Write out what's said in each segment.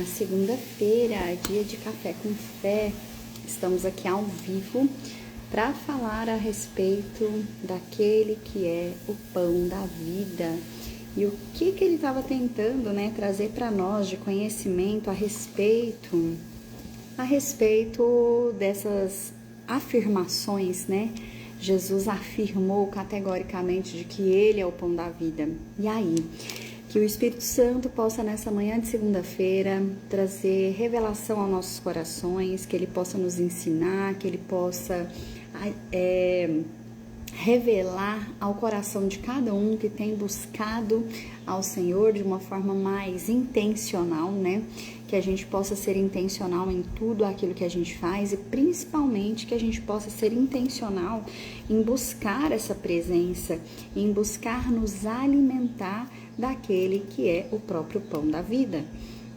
Segunda-feira, dia de café com fé. Estamos aqui ao vivo para falar a respeito daquele que é o pão da vida e o que ele estava tentando, trazer para nós de conhecimento a respeito dessas afirmações, Jesus afirmou categoricamente de que ele é o pão da vida. E aí, que o Espírito Santo possa nessa manhã de segunda-feira trazer revelação aos nossos corações, que ele possa nos ensinar, que ele possa revelar ao coração de cada um que tem buscado ao Senhor de uma forma mais intencional, que a gente possa ser intencional em tudo aquilo que a gente faz e principalmente que a gente possa ser intencional em buscar essa presença, em buscar nos alimentar daquele que é o próprio pão da vida.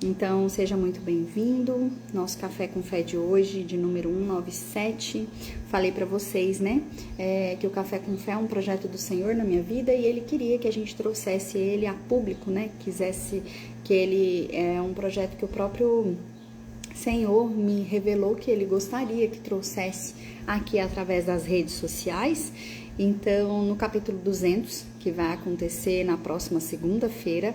Então, seja muito bem-vindo. Nosso Café com Fé de hoje, de número 197. Falei para vocês, que o Café com Fé é um projeto do Senhor na minha vida e ele queria que a gente trouxesse ele a público, quisesse que ele é um projeto que o próprio Senhor me revelou que ele gostaria que trouxesse aqui através das redes sociais. Então, no capítulo 200, que vai acontecer na próxima segunda-feira,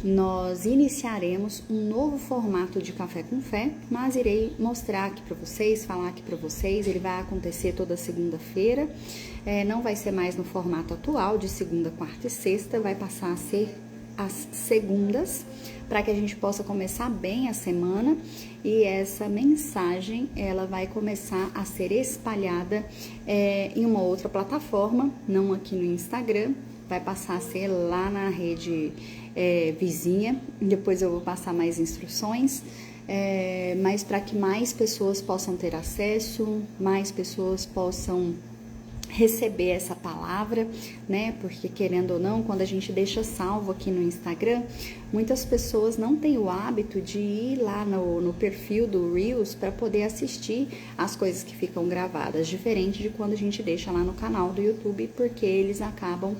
nós iniciaremos um novo formato de Café com Fé, mas irei mostrar aqui para vocês, falar aqui para vocês. Ele vai acontecer toda segunda-feira, não vai ser mais no formato atual de segunda, quarta e sexta, vai passar a ser as segundas, para que a gente possa começar bem a semana e essa mensagem ela vai começar a ser espalhada em uma outra plataforma, não aqui no Instagram, vai passar a ser lá na rede vizinha. Depois eu vou passar mais instruções, mas para que mais pessoas possam ter acesso, mais pessoas possam receber essa palavra, porque querendo ou não, quando a gente deixa salvo aqui no Instagram, muitas pessoas não têm o hábito de ir lá no perfil do Reels para poder assistir as coisas que ficam gravadas, diferente de quando a gente deixa lá no canal do YouTube, porque eles acabam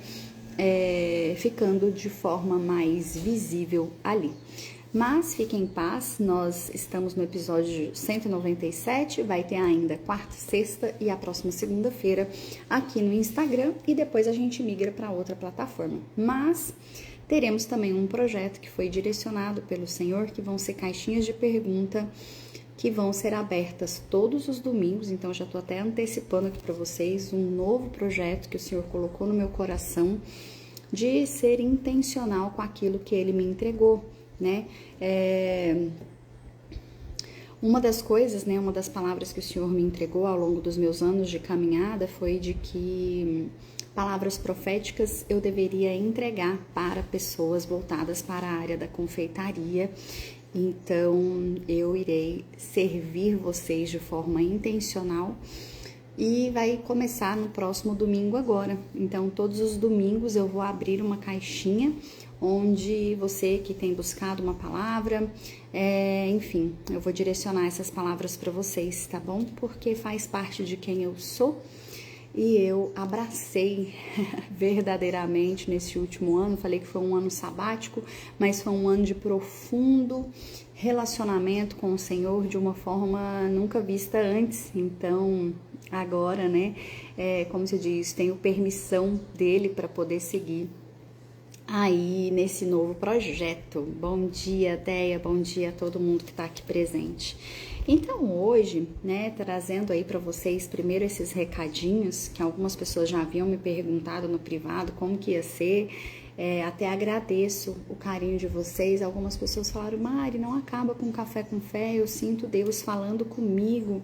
ficando de forma mais visível ali. Mas fiquem em paz, nós estamos no episódio 197, vai ter ainda quarta, sexta e a próxima segunda-feira aqui no Instagram e depois a gente migra para outra plataforma. Mas teremos também um projeto que foi direcionado pelo Senhor, que vão ser caixinhas de pergunta que vão ser abertas todos os domingos, então já estou até antecipando aqui para vocês um novo projeto que o Senhor colocou no meu coração de ser intencional com aquilo que Ele me entregou. Uma das coisas, uma das palavras que o Senhor me entregou ao longo dos meus anos de caminhada foi de que palavras proféticas eu deveria entregar para pessoas voltadas para a área da confeitaria. Então, eu irei servir vocês de forma intencional e vai começar no próximo domingo agora. Então, todos os domingos eu vou abrir uma caixinha onde você que tem buscado uma palavra, enfim, eu vou direcionar essas palavras para vocês, tá bom? Porque faz parte de quem eu sou e eu abracei verdadeiramente nesse último ano. Falei que foi um ano sabático, mas foi um ano de profundo relacionamento com o Senhor de uma forma nunca vista antes. Então, agora, como se diz, tenho permissão dele para poder seguir aí nesse novo projeto. Bom dia, Deia, bom dia a todo mundo que está aqui presente. Então hoje, trazendo aí para vocês primeiro esses recadinhos, que algumas pessoas já haviam me perguntado no privado como que ia ser, até agradeço o carinho de vocês. Algumas pessoas falaram: Mari, não acaba com Café com Fé, eu sinto Deus falando comigo.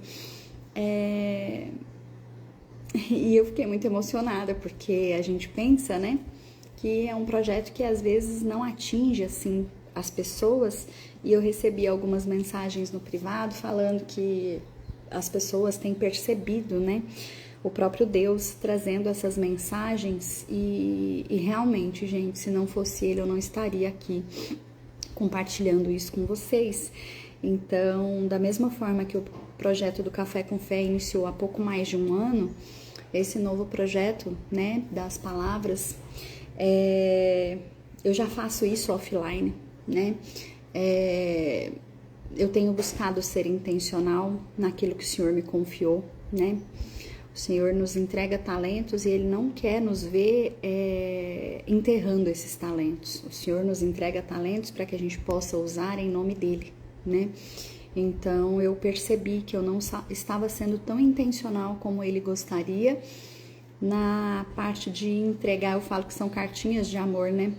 E eu fiquei muito emocionada, porque a gente pensa, que é um projeto que às vezes não atinge assim as pessoas, e eu recebi algumas mensagens no privado falando que as pessoas têm percebido, o próprio Deus trazendo essas mensagens e realmente, gente, se não fosse Ele eu não estaria aqui compartilhando isso com vocês. Então, da mesma forma que o projeto do Café com Fé iniciou há pouco mais de um ano, esse novo projeto, das palavras, eu já faço isso offline, eu tenho buscado ser intencional naquilo que o Senhor me confiou, né? O Senhor nos entrega talentos e Ele não quer nos ver enterrando esses talentos. O Senhor nos entrega talentos para que a gente possa usar em nome dEle, né? Então, eu percebi que eu não estava sendo tão intencional como Ele gostaria na parte de entregar. Eu falo que são cartinhas de amor, né?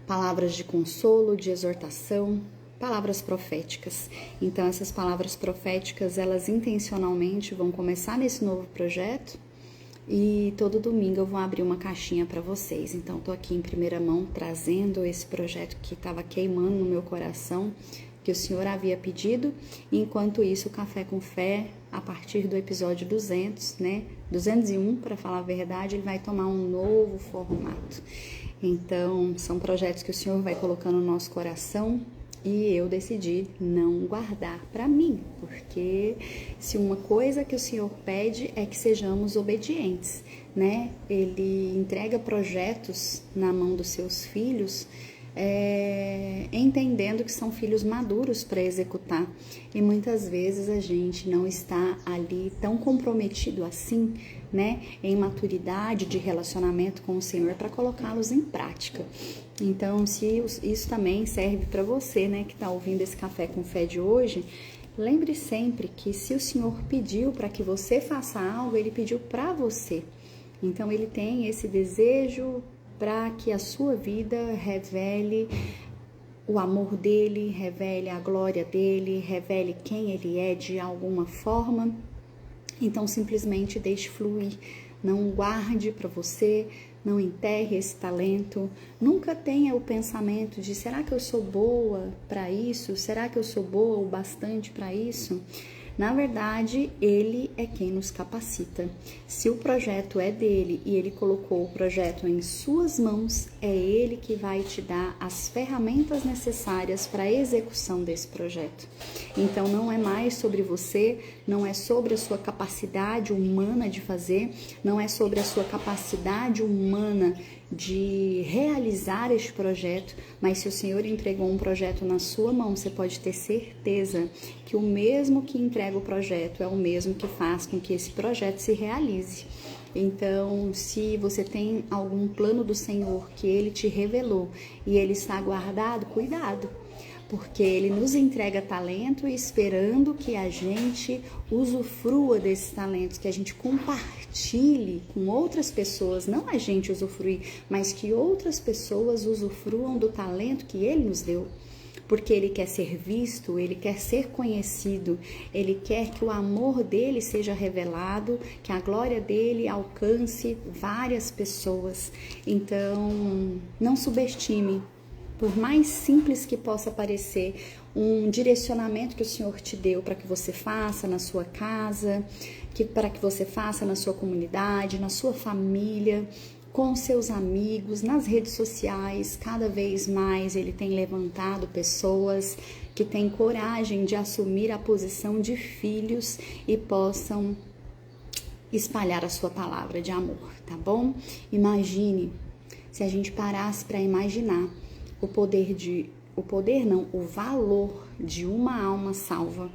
Palavras de consolo, de exortação, palavras proféticas. Então, essas palavras proféticas, elas intencionalmente vão começar nesse novo projeto e todo domingo eu vou abrir uma caixinha para vocês. Então, tô aqui em primeira mão trazendo esse projeto que estava queimando no meu coração, que o Senhor havia pedido. E enquanto isso, o Café com Fé, a partir do episódio 200, né, 201, para falar a verdade, ele vai tomar um novo formato. Então, são projetos que o Senhor vai colocando no nosso coração e eu decidi não guardar para mim, porque se uma coisa que o Senhor pede é que sejamos obedientes, né? Ele entrega projetos na mão dos seus filhos, entendendo que são filhos maduros para executar, e muitas vezes a gente não está ali tão comprometido assim, né, em maturidade de relacionamento com o Senhor para colocá-los em prática. Então, se isso também serve para você, né, que está ouvindo esse Café com Fé de hoje, lembre sempre que se o Senhor pediu para que você faça algo, Ele pediu para você. Então, Ele tem esse desejo para que a sua vida revele o amor dEle, revele a glória dEle, revele quem Ele é de alguma forma. Então, simplesmente deixe fluir, não guarde para você, não enterre esse talento, nunca tenha o pensamento de será que eu sou boa para isso? Será que eu sou boa o bastante para isso? Na verdade, Ele é quem nos capacita. Se o projeto é dEle e Ele colocou o projeto em suas mãos, é Ele que vai te dar as ferramentas necessárias para a execução desse projeto. Então, não é mais sobre você, não é sobre a sua capacidade humana de fazer, não é sobre a sua capacidade humana de realizar este projeto, mas se o Senhor entregou um projeto na sua mão, você pode ter certeza que o mesmo que entrega o projeto é o mesmo que faz com que esse projeto se realize. Então, se você tem algum plano do Senhor que Ele te revelou e ele está guardado, cuidado, porque Ele nos entrega talento esperando que a gente usufrua desses talentos, que a gente compartilhe com outras pessoas, não a gente usufruir, mas que outras pessoas usufruam do talento que Ele nos deu. Porque Ele quer ser visto, Ele quer ser conhecido, Ele quer que o amor dEle seja revelado, que a glória dEle alcance várias pessoas. Então, não subestime. Por mais simples que possa parecer, um direcionamento que o Senhor te deu para que você faça na sua casa, para que você faça na sua comunidade, na sua família, com seus amigos, nas redes sociais, cada vez mais Ele tem levantado pessoas que têm coragem de assumir a posição de filhos e possam espalhar a sua palavra de amor, tá bom? Imagine, se a gente parasse para imaginar o valor de uma alma salva,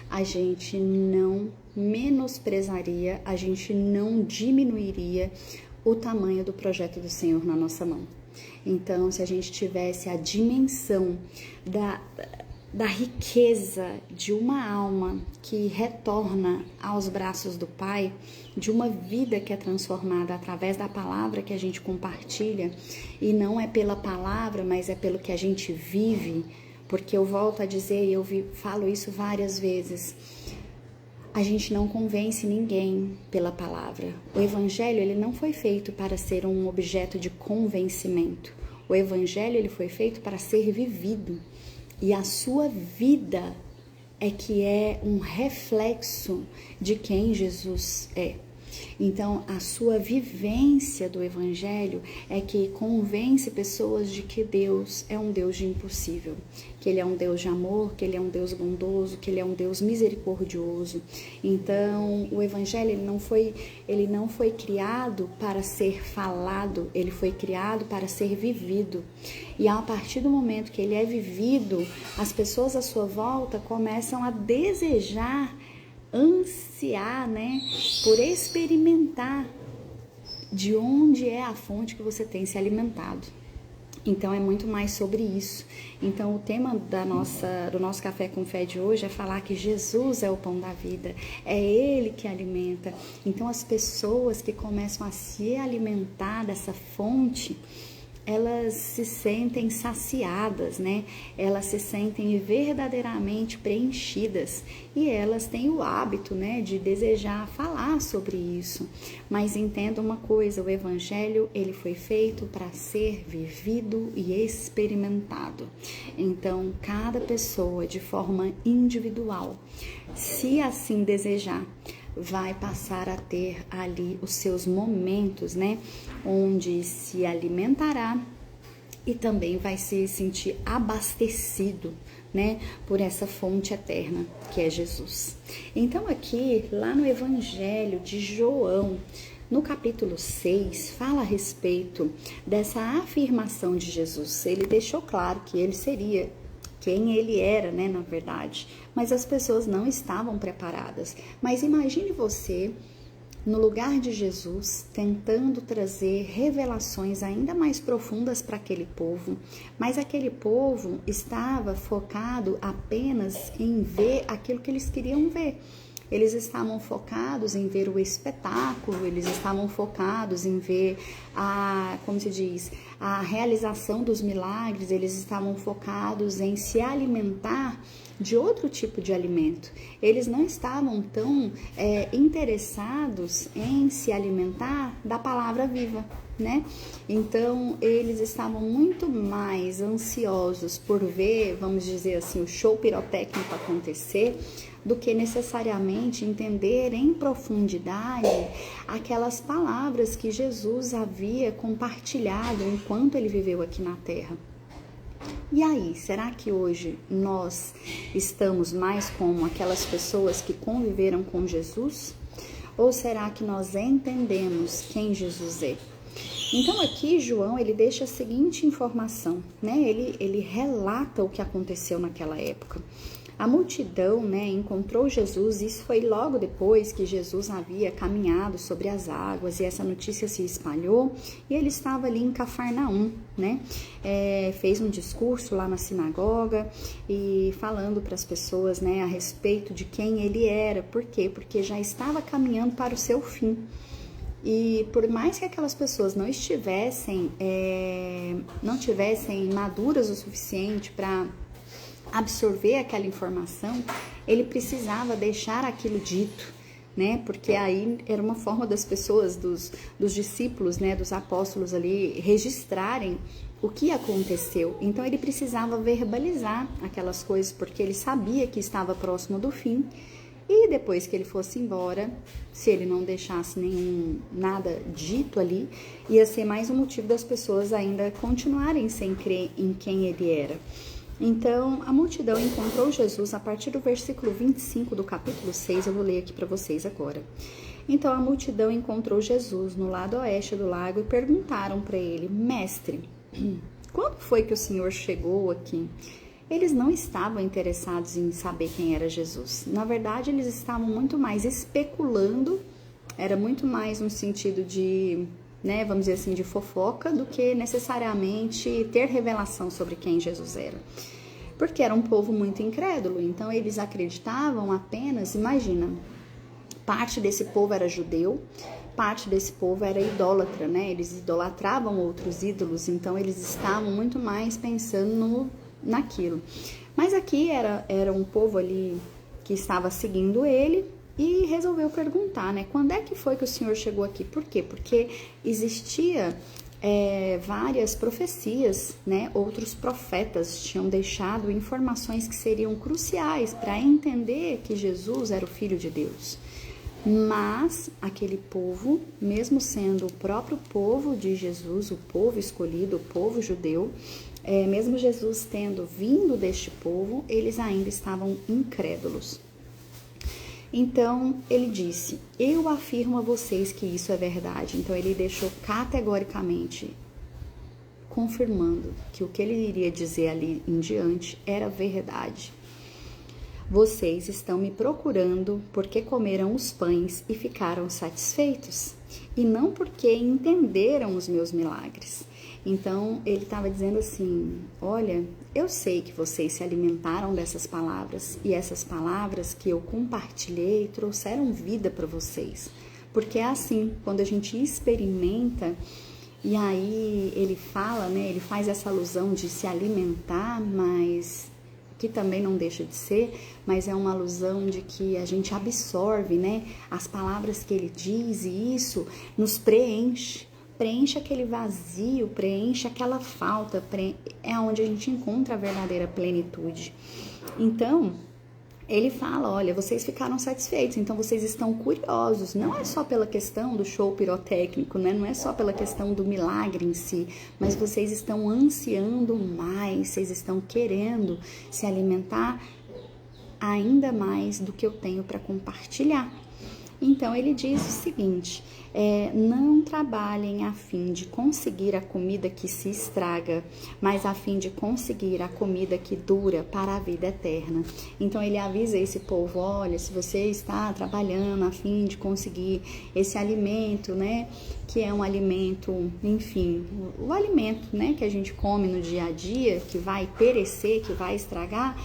a gente não menosprezaria, a gente não diminuiria o tamanho do projeto do Senhor na nossa mão. Então, se a gente tivesse a dimensão da riqueza de uma alma que retorna aos braços do Pai, de uma vida que é transformada através da palavra que a gente compartilha, e não é pela palavra, mas é pelo que a gente vive, porque eu volto a dizer, e eu falo isso várias vezes, a gente não convence ninguém pela palavra. O Evangelho, ele não foi feito para ser um objeto de convencimento. O Evangelho, ele foi feito para ser vivido. E a sua vida é que é um reflexo de quem Jesus é. Então, a sua vivência do Evangelho é que convence pessoas de que Deus é um Deus de impossível, que Ele é um Deus de amor, que Ele é um Deus bondoso, que Ele é um Deus misericordioso. Então, o Evangelho ele não foi criado para ser falado, ele foi criado para ser vivido. E a partir do momento que ele é vivido, as pessoas à sua volta começam a desejar, ansiar, né, por experimentar de onde é a fonte que você tem se alimentado. Então é muito mais sobre isso. Então o tema do nosso Café com Fé de hoje é falar que Jesus é o pão da vida, é Ele que alimenta. Então as pessoas que começam a se alimentar dessa fonte, elas se sentem saciadas, né? Elas se sentem verdadeiramente preenchidas e elas têm o hábito, né, de desejar falar sobre isso. Mas entenda uma coisa, o Evangelho, ele foi feito para ser vivido e experimentado. Então, cada pessoa, de forma individual, se assim desejar, vai passar a ter ali os seus momentos, né, onde se alimentará e também vai se sentir abastecido, né, por essa fonte eterna que é Jesus. Então aqui, lá no Evangelho de João, no capítulo 6, fala a respeito dessa afirmação de Jesus. Ele deixou claro que ele seria quem ele era, né, na verdade, mas as pessoas não estavam preparadas. Mas imagine você no lugar de Jesus, tentando trazer revelações ainda mais profundas para aquele povo, mas aquele povo estava focado apenas em ver aquilo que eles queriam ver. Eles estavam focados em ver o espetáculo, eles estavam focados em ver a realização dos milagres, eles estavam focados em se alimentar de outro tipo de alimento. Eles não estavam tão interessados em se alimentar da palavra viva, né? Então, eles estavam muito mais ansiosos por ver, vamos dizer assim, o show pirotécnico acontecer, do que necessariamente entender em profundidade aquelas palavras que Jesus havia compartilhado enquanto ele viveu aqui na Terra. E aí, será que hoje nós estamos mais como aquelas pessoas que conviveram com Jesus? Ou será que nós entendemos quem Jesus é? Então aqui João, ele deixa a seguinte informação, né? Ele relata o que aconteceu naquela época. A multidão, né, encontrou Jesus, isso foi logo depois que Jesus havia caminhado sobre as águas e essa notícia se espalhou e ele estava ali em Cafarnaum, né, fez um discurso lá na sinagoga e falando para as pessoas, né, a respeito de quem ele era. Por quê? Porque já estava caminhando para o seu fim. E por mais que aquelas pessoas não tivessem maduras o suficiente para absorver aquela informação, ele precisava deixar aquilo dito, né? Porque aí era uma forma das pessoas, dos discípulos, né, dos apóstolos ali, registrarem o que aconteceu. Então ele precisava verbalizar aquelas coisas, porque ele sabia que estava próximo do fim. E depois que ele fosse embora, se ele não deixasse nada dito ali, ia ser mais um motivo das pessoas ainda continuarem sem crer em quem ele era. Então, a multidão encontrou Jesus a partir do versículo 25 do capítulo 6, eu vou ler aqui para vocês agora. Então, a multidão encontrou Jesus no lado oeste do lago e perguntaram para ele: Mestre, quando foi que o Senhor chegou aqui? Eles não estavam interessados em saber quem era Jesus. Na verdade, eles estavam muito mais especulando, era muito mais no sentido de, né, vamos dizer assim, de fofoca, do que necessariamente ter revelação sobre quem Jesus era. Porque era um povo muito incrédulo, então eles acreditavam apenas, imagina, parte desse povo era judeu, parte desse povo era idólatra, né? Eles idolatravam outros ídolos, então eles estavam muito mais pensando naquilo. Mas aqui era um povo ali que estava seguindo ele e resolveu perguntar, né? Quando é que foi que o Senhor chegou aqui? Por quê? Porque existia várias profecias, né? Outros profetas tinham deixado informações que seriam cruciais para entender que Jesus era o Filho de Deus. Mas aquele povo, mesmo sendo o próprio povo de Jesus, o povo escolhido, o povo judeu, mesmo Jesus tendo vindo deste povo, eles ainda estavam incrédulos. Então, ele disse, eu afirmo a vocês que isso é verdade. Então, ele deixou categoricamente, confirmando que o que ele iria dizer ali em diante era verdade. Vocês estão me procurando porque comeram os pães e ficaram satisfeitos, e não porque entenderam os meus milagres. Então, ele estava dizendo assim, olha, eu sei que vocês se alimentaram dessas palavras, e essas palavras que eu compartilhei trouxeram vida para vocês. Porque é assim, quando a gente experimenta, e aí ele fala, né, ele faz essa alusão de se alimentar, mas que também não deixa de ser, mas é uma alusão de que a gente absorve, né, as palavras que ele diz, e isso nos preenche aquele vazio, preenche aquela falta, é onde a gente encontra a verdadeira plenitude. Então, ele fala, olha, vocês ficaram satisfeitos, então vocês estão curiosos, não é só pela questão do show pirotécnico, né? Não é só pela questão do milagre em si, mas vocês estão ansiando mais, vocês estão querendo se alimentar ainda mais do que eu tenho para compartilhar. Então, ele diz o seguinte, não trabalhem a fim de conseguir a comida que se estraga, mas a fim de conseguir a comida que dura para a vida eterna. Então, ele avisa esse povo, olha, se você está trabalhando a fim de conseguir esse alimento, né, que é um alimento, enfim, o alimento, né, que a gente come no dia a dia, que vai perecer, que vai estragar,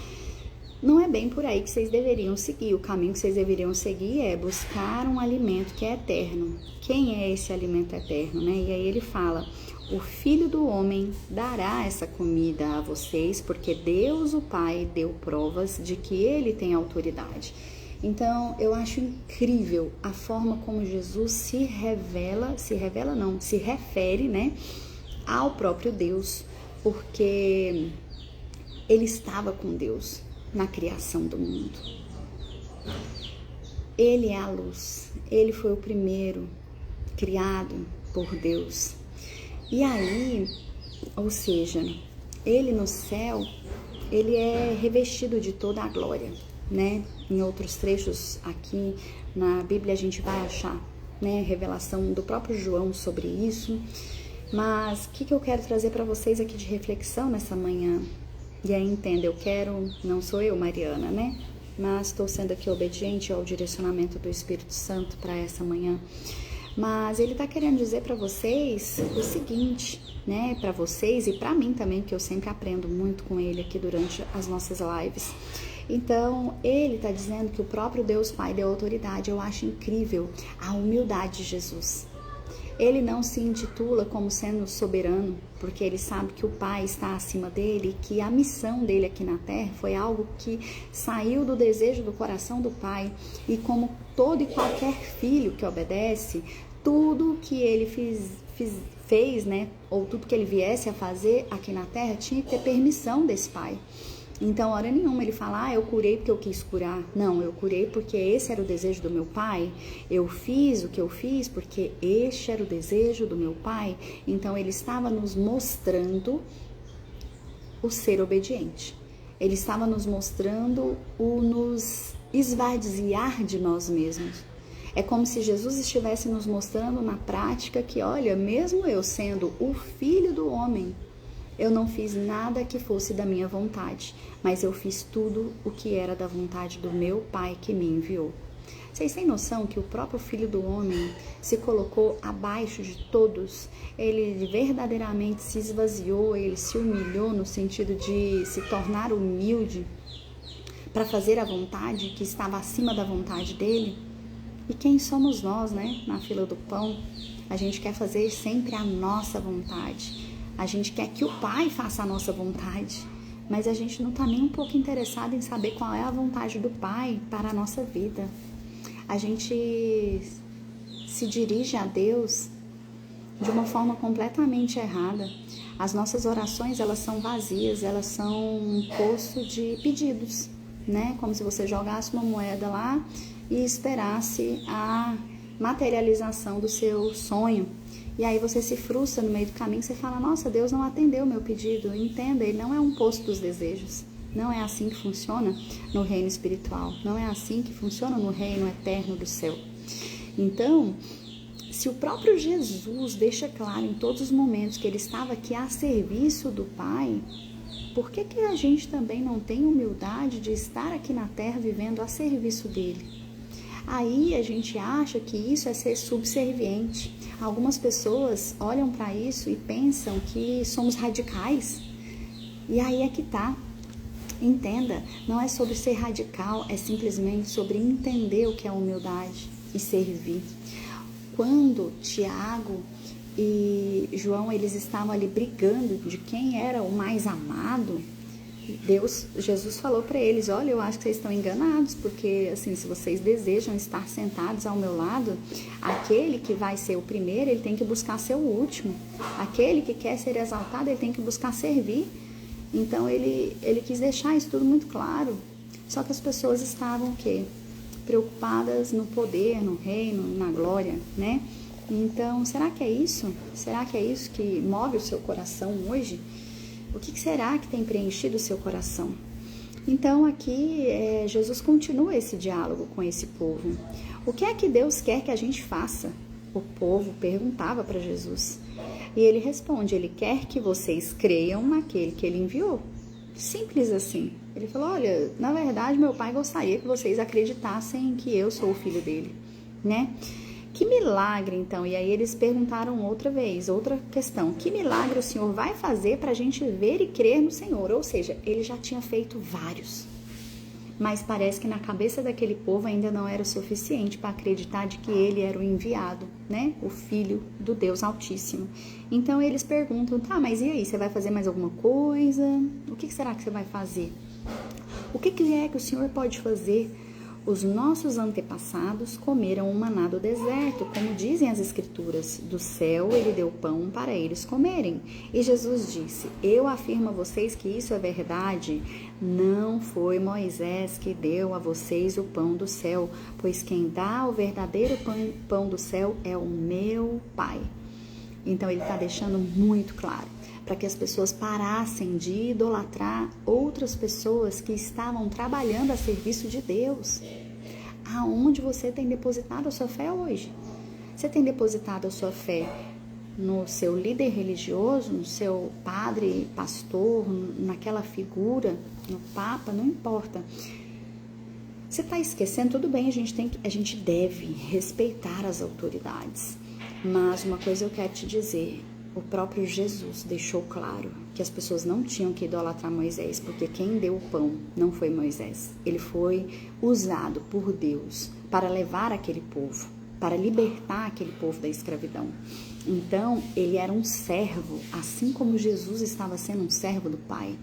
não é bem por aí que vocês deveriam seguir. O caminho que vocês deveriam seguir é buscar um alimento que é eterno. Quem é esse alimento eterno, né? E aí ele fala, o Filho do Homem dará essa comida a vocês, porque Deus, o Pai, deu provas de que ele tem autoridade. Então, eu acho incrível a forma como Jesus se refere, né, ao próprio Deus, porque ele estava com Deus na criação do mundo. Ele é a luz, ele foi o primeiro criado por Deus. E aí, ou seja, ele no céu, ele é revestido de toda a glória, né? Em outros trechos aqui na Bíblia a gente vai achar, né, revelação do próprio João sobre isso. Mas o que eu quero trazer para vocês aqui de reflexão nessa manhã? E aí, entenda, não sou eu, Mariana, né? Mas estou sendo aqui obediente ao direcionamento do Espírito Santo para essa manhã. Mas ele está querendo dizer para vocês o seguinte, né? Para vocês e para mim também, que eu sempre aprendo muito com ele aqui durante as nossas lives. Então, ele está dizendo que o próprio Deus Pai deu autoridade. Eu acho incrível a humildade de Jesus. Ele não se intitula como sendo soberano, porque ele sabe que o Pai está acima dele e que a missão dele aqui na Terra foi algo que saiu do desejo do coração do Pai. E como todo e qualquer filho que obedece, tudo que ele fez, né, ou tudo que ele viesse a fazer aqui na Terra tinha que ter permissão desse Pai. Então, hora nenhuma ele fala, eu curei porque eu quis curar. Não, eu curei porque esse era o desejo do meu pai. Eu fiz o que eu fiz porque este era o desejo do meu pai. Então, ele estava nos mostrando o ser obediente. Ele estava nos mostrando o nos esvaziar de nós mesmos. É como se Jesus estivesse nos mostrando na prática que, olha, mesmo eu sendo o Filho do Homem, eu não fiz nada que fosse da minha vontade, mas eu fiz tudo o que era da vontade do meu Pai que me enviou. Vocês têm noção que o próprio Filho do Homem se colocou abaixo de todos? Ele verdadeiramente se esvaziou, ele se humilhou no sentido de se tornar humilde para fazer a vontade que estava acima da vontade dele? E quem somos nós, né? Na fila do pão, a gente quer fazer sempre a nossa vontade. A gente quer que o Pai faça a nossa vontade, mas a gente não está nem um pouco interessado em saber qual é a vontade do Pai para a nossa vida. A gente se dirige a Deus de uma forma completamente errada. As nossas orações, elas são vazias, elas são um poço de pedidos, né? Como se você jogasse uma moeda lá e esperasse a materialização do seu sonho. E aí você se frustra no meio do caminho, você fala, nossa, Deus não atendeu o meu pedido. Entenda, ele não é um poço dos desejos. Não é assim que funciona no reino espiritual. Não é assim que funciona no reino eterno do céu. Então, se o próprio Jesus deixa claro em todos os momentos que ele estava aqui a serviço do Pai, por que a gente também não tem humildade de estar aqui na terra vivendo a serviço dele? Aí a gente acha que isso é ser subserviente. Algumas pessoas olham para isso e pensam que somos radicais. E aí é que tá. Entenda, não é sobre ser radical, é simplesmente sobre entender o que é humildade e servir. Quando Tiago e João, eles estavam ali brigando de quem era o mais amado, Jesus falou para eles, olha, eu acho que vocês estão enganados, porque assim, se vocês desejam estar sentados ao meu lado, aquele que vai ser o primeiro, ele tem que buscar ser o último. Aquele que quer ser exaltado, ele tem que buscar servir. Então ele quis deixar isso tudo muito claro. Só que as pessoas estavam o quê? Preocupadas no poder, no reino, na glória, né? Então, será que é isso? Será que é isso que move o seu coração hoje? O que será que tem preenchido o seu coração? Então, aqui, Jesus continua esse diálogo com esse povo. O que é que Deus quer que a gente faça? O povo perguntava para Jesus. E ele responde, ele quer que vocês creiam naquele que ele enviou. Simples assim. Ele falou, olha, na verdade, meu pai gostaria que vocês acreditassem que eu sou o filho dele, né? Que milagre, então? E aí eles perguntaram outra vez, outra questão. Que milagre o Senhor vai fazer para a gente ver e crer no Senhor? Ou seja, ele já tinha feito vários. Mas parece que na cabeça daquele povo ainda não era o suficiente para acreditar de que ele era o enviado, né? O filho do Deus Altíssimo. Então eles perguntam, tá, mas e aí? Você vai fazer mais alguma coisa? O que será que você vai fazer? O que é que o Senhor pode fazer? Os nossos antepassados comeram o maná do deserto, como dizem as escrituras. Do céu ele deu pão para eles comerem. E Jesus disse, eu afirmo a vocês que isso é verdade. Não foi Moisés que deu a vocês o pão do céu, pois quem dá o verdadeiro pão do céu é o meu Pai. Então ele está deixando muito claro, para que as pessoas parassem de idolatrar outras pessoas que estavam trabalhando a serviço de Deus. Aonde você tem depositado a sua fé hoje? Você tem depositado a sua fé no seu líder religioso, no seu padre, pastor, naquela figura, no Papa, não importa. Você está esquecendo, tudo bem, a gente deve respeitar as autoridades. Mas uma coisa eu quero te dizer, o próprio Jesus deixou claro que as pessoas não tinham que idolatrar Moisés, porque quem deu o pão não foi Moisés. Ele foi usado por Deus para levar aquele povo, para libertar aquele povo da escravidão. Então, ele era um servo, assim como Jesus estava sendo um servo do Pai.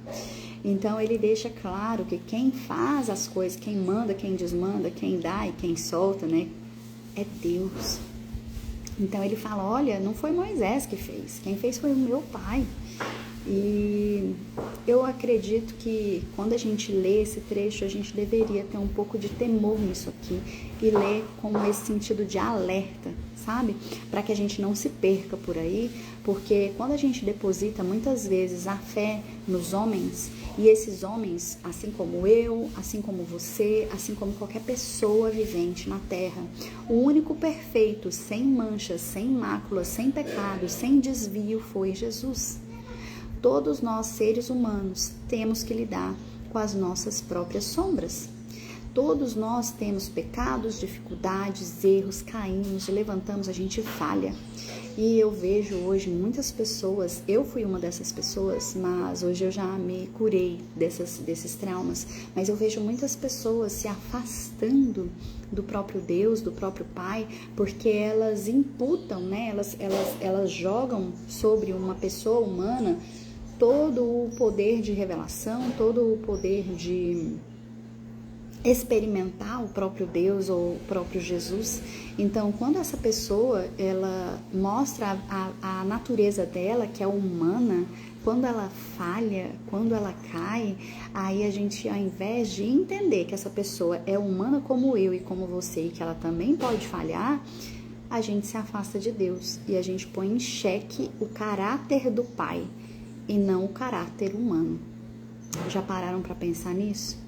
Então, ele deixa claro que quem faz as coisas, quem manda, quem desmanda, quem dá e quem solta, né, é Deus. Então ele fala, olha, não foi Moisés que fez, quem fez foi o meu Pai. E eu acredito que quando a gente lê esse trecho, a gente deveria ter um pouco de temor nisso aqui e ler com esse sentido de alerta, sabe? Para que a gente não se perca por aí, porque quando a gente deposita muitas vezes a fé nos homens, e esses homens, assim como eu, assim como você, assim como qualquer pessoa vivente na terra, o único perfeito, sem manchas, sem máculas, sem pecado, sem desvio foi Jesus. Todos nós, seres humanos, temos que lidar com as nossas próprias sombras. Todos nós temos pecados, dificuldades, erros, caímos, levantamos, a gente falha. E eu vejo hoje muitas pessoas, eu fui uma dessas pessoas, mas hoje eu já me curei desses traumas, mas eu vejo muitas pessoas se afastando do próprio Deus, do próprio Pai, porque elas imputam, né? Elas jogam sobre uma pessoa humana todo o poder de revelação, todo o poder de experimentar o próprio Deus ou o próprio Jesus. Então, quando essa pessoa, ela mostra a natureza dela, que é humana, quando ela falha, quando ela cai, aí a gente, ao invés de entender que essa pessoa é humana como eu e como você, e que ela também pode falhar, a gente se afasta de Deus e a gente põe em xeque o caráter do Pai e não o caráter humano. Já pararam para pensar nisso?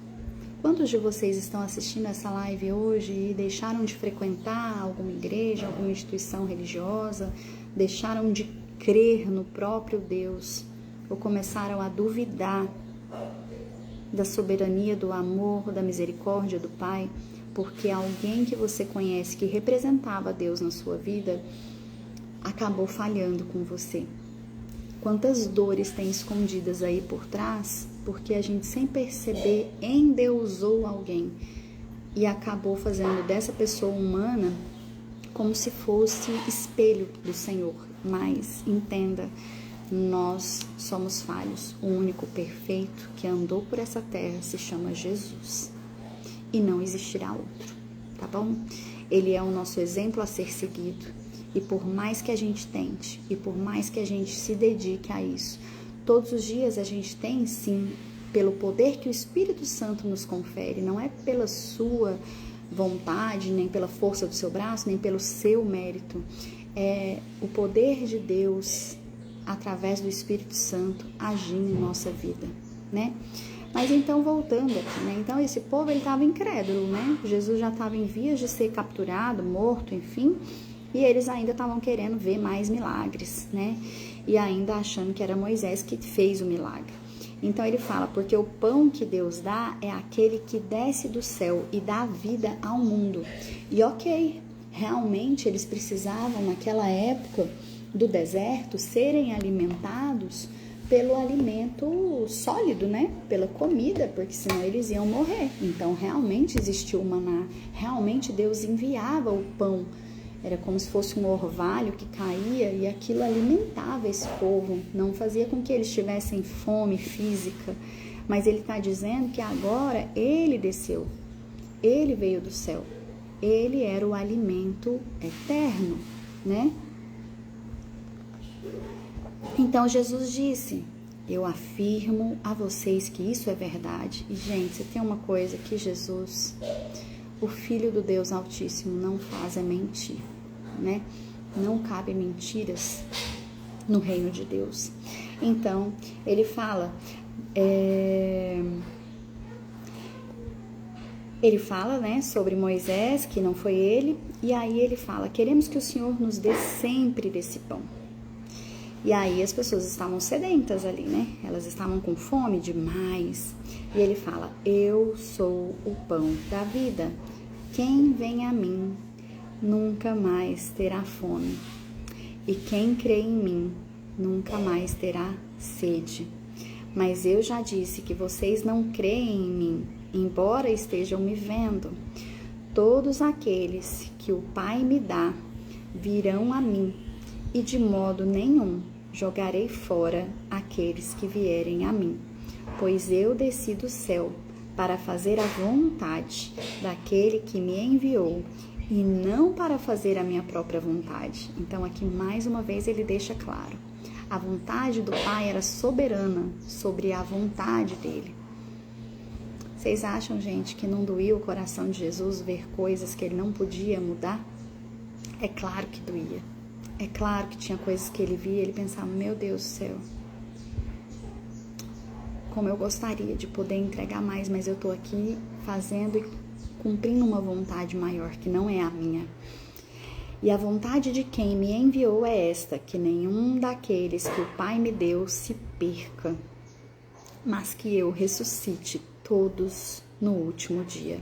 Quantos de vocês estão assistindo essa live hoje e deixaram de frequentar alguma igreja, alguma instituição religiosa, deixaram de crer no próprio Deus, ou começaram a duvidar da soberania, do amor, da misericórdia do Pai, porque alguém que você conhece que representava Deus na sua vida acabou falhando com você? Quantas dores tem escondidas aí por trás, porque a gente, sem perceber, endeusou alguém e acabou fazendo dessa pessoa humana como se fosse espelho do Senhor. Mas entenda, nós somos falhos. O único perfeito que andou por essa terra se chama Jesus. E não existirá outro, tá bom? Ele é o nosso exemplo a ser seguido. E por mais que a gente tente, e por mais que a gente se dedique a isso, todos os dias a gente tem, sim, pelo poder que o Espírito Santo nos confere, não é pela sua vontade, nem pela força do seu braço, nem pelo seu mérito. É o poder de Deus, através do Espírito Santo, agindo em nossa vida, né? Mas então, voltando aqui, né? Então, esse povo, ele estava incrédulo, né? Jesus já estava em vias de ser capturado, morto, enfim, e eles ainda estavam querendo ver mais milagres, né? E ainda achando que era Moisés que fez o milagre. Então, ele fala, porque o pão que Deus dá é aquele que desce do céu e dá vida ao mundo. E ok, realmente eles precisavam, naquela época do deserto, serem alimentados pelo alimento sólido, né? Pela comida, porque senão eles iam morrer. Então, realmente existiu o maná, realmente Deus enviava o pão. Era como se fosse um orvalho que caía e aquilo alimentava esse povo, não fazia com que eles tivessem fome física, mas ele está dizendo que agora ele desceu, ele veio do céu, ele era o alimento eterno, né? Então Jesus disse, eu afirmo a vocês que isso é verdade. E gente, se tem uma coisa que Jesus, o Filho do Deus Altíssimo, não faz é mentir, né? Não cabe mentiras no reino de Deus. Então, ele fala, né, sobre Moisés, que não foi ele, e aí ele fala, queremos que o Senhor nos dê sempre desse pão. E aí as pessoas estavam sedentas ali, né? Elas estavam com fome demais. E ele fala, eu sou o pão da vida. Quem vem a mim nunca mais terá fome. E quem crê em mim nunca mais terá sede. Mas eu já disse que vocês não creem em mim, embora estejam me vendo. Todos aqueles que o Pai me dá virão a mim, e de modo nenhum jogarei fora aqueles que vierem a mim, pois eu desci do céu para fazer a vontade daquele que me enviou e não para fazer a minha própria vontade. Então aqui mais uma vez ele deixa claro, a vontade do Pai era soberana sobre a vontade dele. Vocês acham, gente, que não doía o coração de Jesus ver coisas que ele não podia mudar? É claro que doía. É claro que tinha coisas que ele via e ele pensava, meu Deus do céu, como eu gostaria de poder entregar mais, mas eu tô aqui fazendo e cumprindo uma vontade maior, que não é a minha. E a vontade de quem me enviou é esta, que nenhum daqueles que o Pai me deu se perca, mas que eu ressuscite todos no último dia.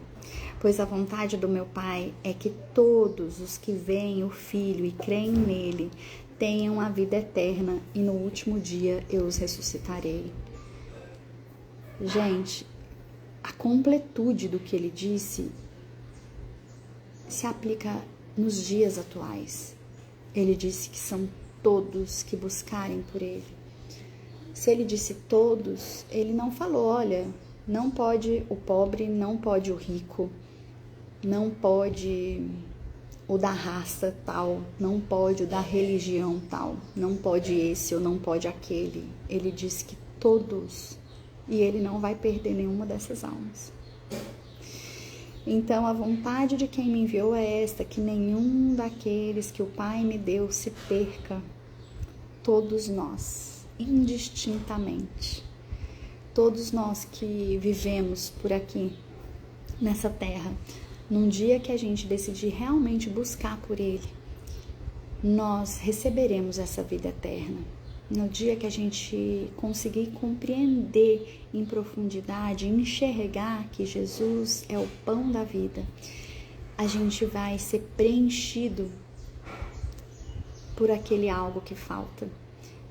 Pois a vontade do meu Pai é que todos os que veem o Filho e creem nele tenham a vida eterna e no último dia eu os ressuscitarei. Gente, a completude do que ele disse se aplica nos dias atuais. Ele disse que são todos que buscarem por ele. Se ele disse todos, ele não falou, olha, Não pode o pobre, não pode o rico, não pode o da raça tal, não pode o da religião tal, não pode esse ou não pode aquele. Ele diz que todos, e ele não vai perder nenhuma dessas almas. Então, a vontade de quem me enviou é esta, que nenhum daqueles que o Pai me deu se perca. Todos nós, indistintamente, todos nós que vivemos por aqui, nessa terra, num dia que a gente decidir realmente buscar por Ele, nós receberemos essa vida eterna. No dia que a gente conseguir compreender em profundidade, enxergar que Jesus é o pão da vida, a gente vai ser preenchido por aquele algo que falta.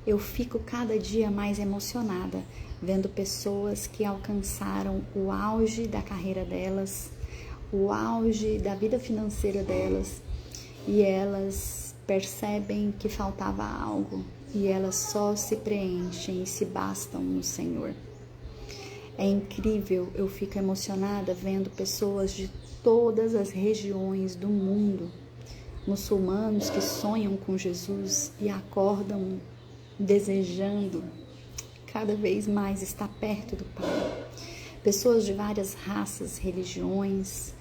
Eu fico cada dia mais emocionada vendo pessoas que alcançaram o auge da carreira delas, o auge da vida financeira delas, e elas percebem que faltava algo e elas só se preenchem e se bastam no Senhor. É incrível, eu fico emocionada vendo pessoas de todas as regiões do mundo, muçulmanos que sonham com Jesus e acordam desejando cada vez mais estar perto do Pai. Pessoas de várias raças, religiões,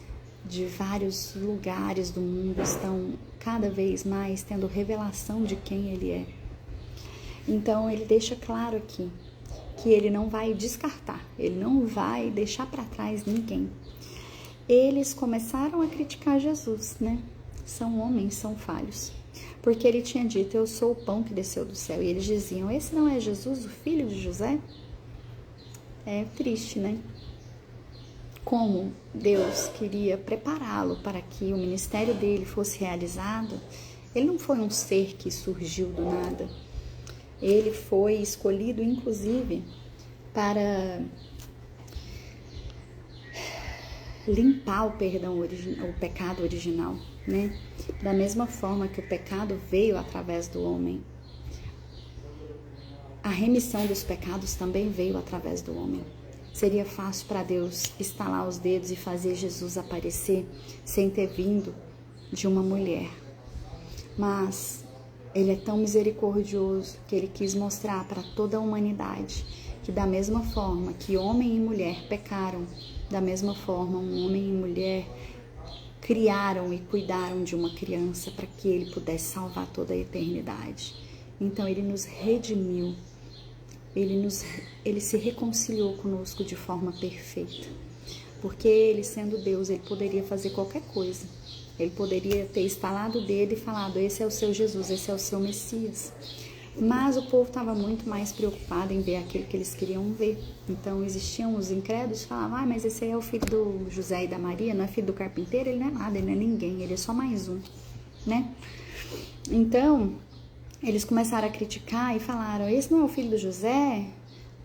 de vários lugares do mundo estão cada vez mais tendo revelação de quem Ele é. Então ele deixa claro aqui que Ele não vai descartar, Ele não vai deixar para trás ninguém. Eles começaram a criticar Jesus, né? São homens, são falhos. Porque Ele tinha dito, eu sou o pão que desceu do céu. E eles diziam, esse não é Jesus, o filho de José? É triste, né? Como Deus queria prepará-lo para que o ministério dele fosse realizado, ele não foi um ser que surgiu do nada. Ele foi escolhido, inclusive, para limpar o pecado original, né? Da mesma forma que o pecado veio através do homem, a remissão dos pecados também veio através do homem. Seria fácil para Deus estalar os dedos e fazer Jesus aparecer sem ter vindo de uma mulher. Mas Ele é tão misericordioso que Ele quis mostrar para toda a humanidade que da mesma forma que homem e mulher pecaram, da mesma forma um homem e mulher criaram e cuidaram de uma criança para que Ele pudesse salvar toda a eternidade. Então Ele nos redimiu. Ele se reconciliou conosco de forma perfeita, porque Ele, sendo Deus, Ele poderia fazer qualquer coisa. Ele poderia ter estalado o dedo e falado, esse é o seu Jesus, esse é o seu Messias. Mas o povo estava muito mais preocupado em ver aquilo que eles queriam ver. Então existiam os incrédulos que falavam, mas esse aí é o filho do José e da Maria, não é filho do carpinteiro, ele não é nada, ele não é ninguém, ele é só mais um, né? Então eles começaram a criticar e falaram, esse não é o filho do José?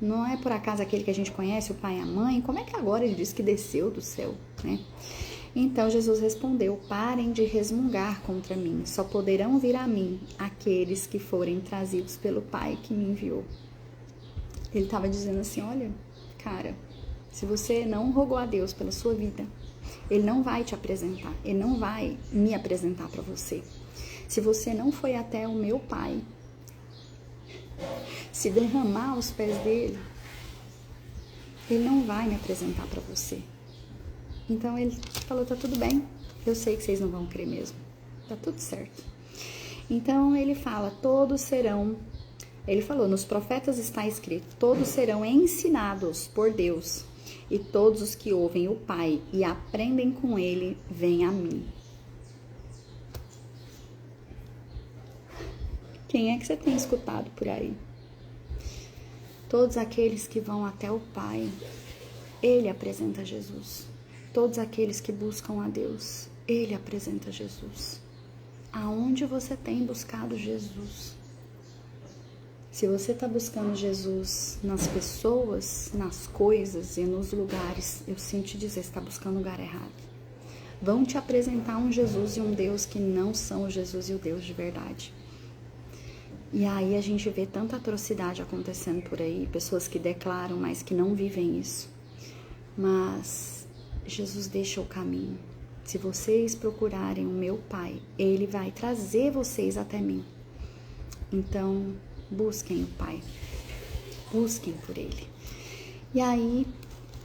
Não é por acaso aquele que a gente conhece, o pai e a mãe? Como é que agora ele diz que desceu do céu, né? Então Jesus respondeu, parem de resmungar contra mim, só poderão vir a mim aqueles que forem trazidos pelo Pai que me enviou. Ele estava dizendo assim, olha, cara, se você não rogou a Deus pela sua vida, Ele não vai te apresentar, Ele não vai me apresentar para você. Se você não foi até o meu Pai, se derramar aos pés dele, Ele não vai me apresentar para você. Então ele falou, tá tudo bem, eu sei que vocês não vão crer mesmo, tá tudo certo. Então ele fala, todos serão, ele falou, nos profetas está escrito, todos serão ensinados por Deus, e todos os que ouvem o Pai e aprendem com Ele, vêm a mim. Quem é que você tem escutado por aí? Todos aqueles que vão até o Pai, Ele apresenta Jesus. Todos aqueles que buscam a Deus, Ele apresenta Jesus. Aonde você tem buscado Jesus? Se você está buscando Jesus nas pessoas, nas coisas e nos lugares, eu sinto te dizer, você está buscando o lugar errado. Vão te apresentar um Jesus e um Deus que não são o Jesus e o Deus de verdade. E aí a gente vê tanta atrocidade acontecendo por aí, pessoas que declaram, mas que não vivem isso. mas Jesus deixa o caminho. Se vocês procurarem o meu Pai, Ele vai trazer vocês até mim. Então, busquem o Pai, busquem por Ele. E aí,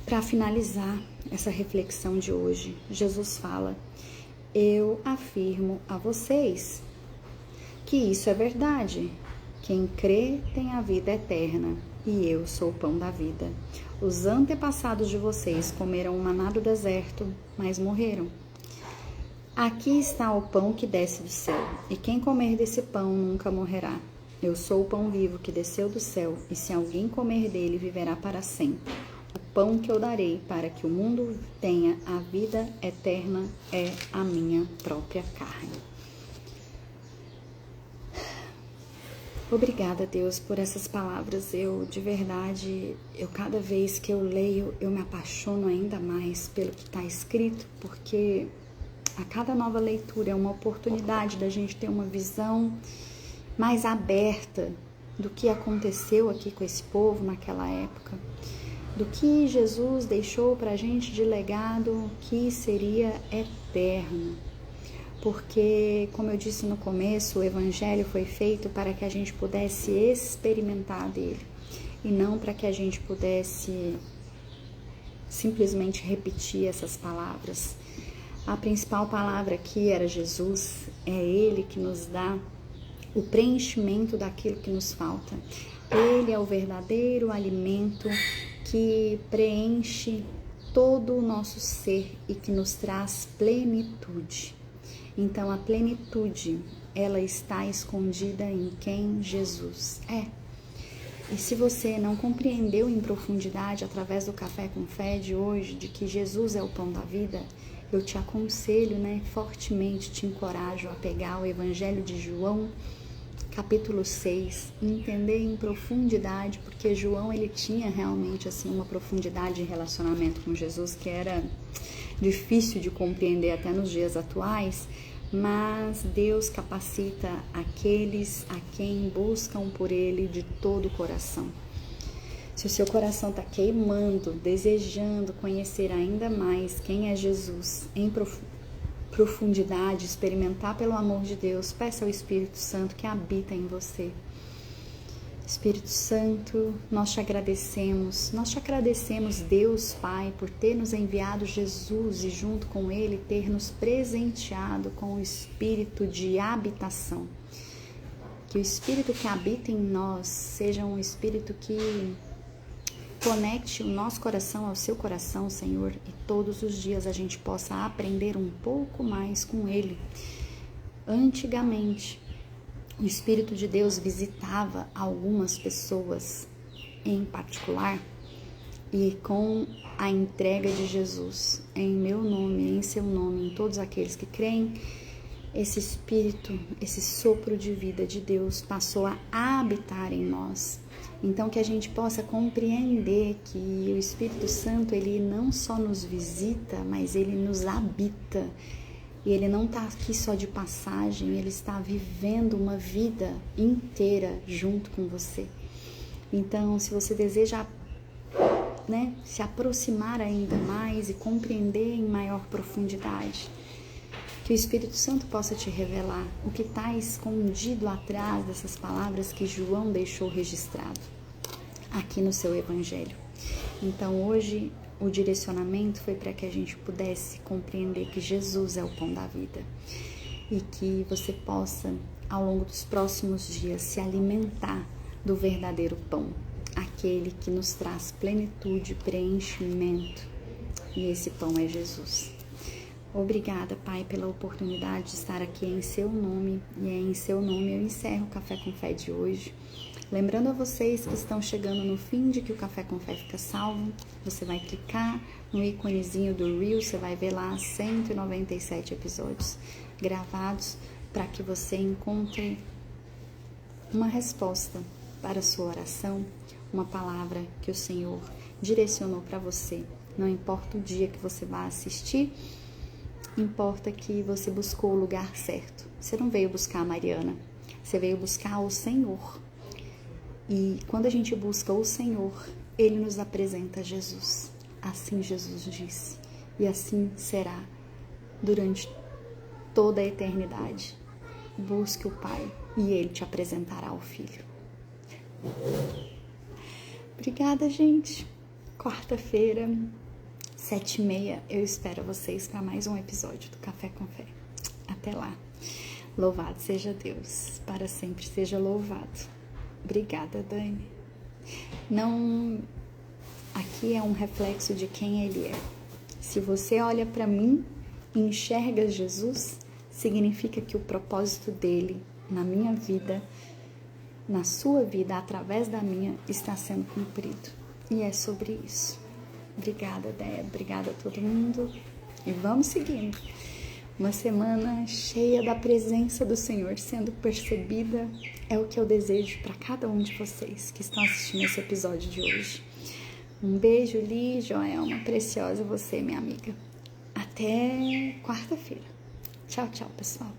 para finalizar essa reflexão de hoje, Jesus fala: eu afirmo a vocês que isso é verdade. Quem crê tem a vida eterna, e eu sou o pão da vida. Os antepassados de vocês comeram o maná do deserto, mas morreram. Aqui está o pão que desce do céu, e quem comer desse pão nunca morrerá. Eu sou o pão vivo que desceu do céu, e se alguém comer dele, viverá para sempre. O pão que eu darei para que o mundo tenha a vida eterna é a minha própria carne. Obrigada, Deus, por essas palavras. De verdade, cada vez que eu leio, eu me apaixono ainda mais pelo que está escrito, porque a cada nova leitura é uma oportunidade da gente ter uma visão mais aberta do que aconteceu aqui com esse povo naquela época, do que Jesus deixou para a gente de legado que seria eterno. Porque, como eu disse no começo, o Evangelho foi feito para que a gente pudesse experimentar dele e não para que a gente pudesse simplesmente repetir essas palavras. A principal palavra aqui era Jesus, é Ele que nos dá o preenchimento daquilo que nos falta. Ele é o verdadeiro alimento que preenche todo o nosso ser e que nos traz plenitude. Então, a plenitude, ela está escondida em quem Jesus é. E se você não compreendeu em profundidade, através do Café com Fé de hoje, de que Jesus é o pão da vida, eu te aconselho, fortemente te encorajo a pegar o Evangelho de João, capítulo 6, entender em profundidade, porque João, ele tinha realmente uma profundidade de relacionamento com Jesus que era difícil de compreender até nos dias atuais, mas Deus capacita aqueles a quem buscam por Ele de todo o coração. Se o seu coração está queimando, desejando conhecer ainda mais quem é Jesus em profundidade, experimentar pelo amor de Deus, peça ao Espírito Santo que habita em você. Espírito Santo, nós te agradecemos, Deus Pai, por ter nos enviado Jesus e junto com Ele ter nos presenteado com o Espírito de habitação. Que o Espírito que habita em nós seja um Espírito que conecte o nosso coração ao seu coração, Senhor, e todos os dias a gente possa aprender um pouco mais com Ele. Antigamente, o Espírito de Deus visitava algumas pessoas em particular e com a entrega de Jesus em meu nome, em seu nome, em todos aqueles que creem, esse Espírito, esse sopro de vida de Deus passou a habitar em nós. Então que a gente possa compreender que o Espírito Santo, ele não só nos visita, mas ele nos habita. E ele não está aqui só de passagem, ele está vivendo uma vida inteira junto com você. Então, se você deseja se aproximar ainda mais e compreender em maior profundidade, que o Espírito Santo possa te revelar o que está escondido atrás dessas palavras que João deixou registrado aqui no seu Evangelho. Então, hoje, o direcionamento foi para que a gente pudesse compreender que Jesus é o pão da vida e que você possa, ao longo dos próximos dias, se alimentar do verdadeiro pão, aquele que nos traz plenitude, preenchimento, e esse pão é Jesus. Obrigada, Pai, pela oportunidade de estar aqui em seu nome, e é em seu nome eu encerro o Café com Fé de hoje. Lembrando a vocês que estão chegando no fim de que o Café com Fé fica salvo, você vai clicar no íconezinho do Reel, você vai ver lá 197 episódios gravados para que você encontre uma resposta para a sua oração, uma palavra que o Senhor direcionou para você. Não importa o dia que você vai assistir, importa que você buscou o lugar certo. Você não veio buscar a Mariana, você veio buscar o Senhor. E quando a gente busca o Senhor, Ele nos apresenta Jesus. Assim Jesus disse, e assim será durante toda a eternidade. Busque o Pai e Ele te apresentará o Filho. Obrigada, gente. Quarta-feira, 7h30, eu espero vocês para mais um episódio do Café com Fé. Até lá. Louvado seja Deus, para sempre seja louvado. Obrigada, Dani. Aqui é um reflexo de quem Ele é. Se você olha para mim e enxerga Jesus, significa que o propósito dele na minha vida, na sua vida, através da minha, está sendo cumprido. E é sobre isso. Obrigada, Débora. Obrigada a todo mundo. E vamos seguindo. Uma semana cheia da presença do Senhor sendo percebida é o que eu desejo para cada um de vocês que estão assistindo esse episódio de hoje. Um beijo, Li, Joelma, preciosa você, minha amiga. Até quarta-feira. Tchau, tchau, pessoal.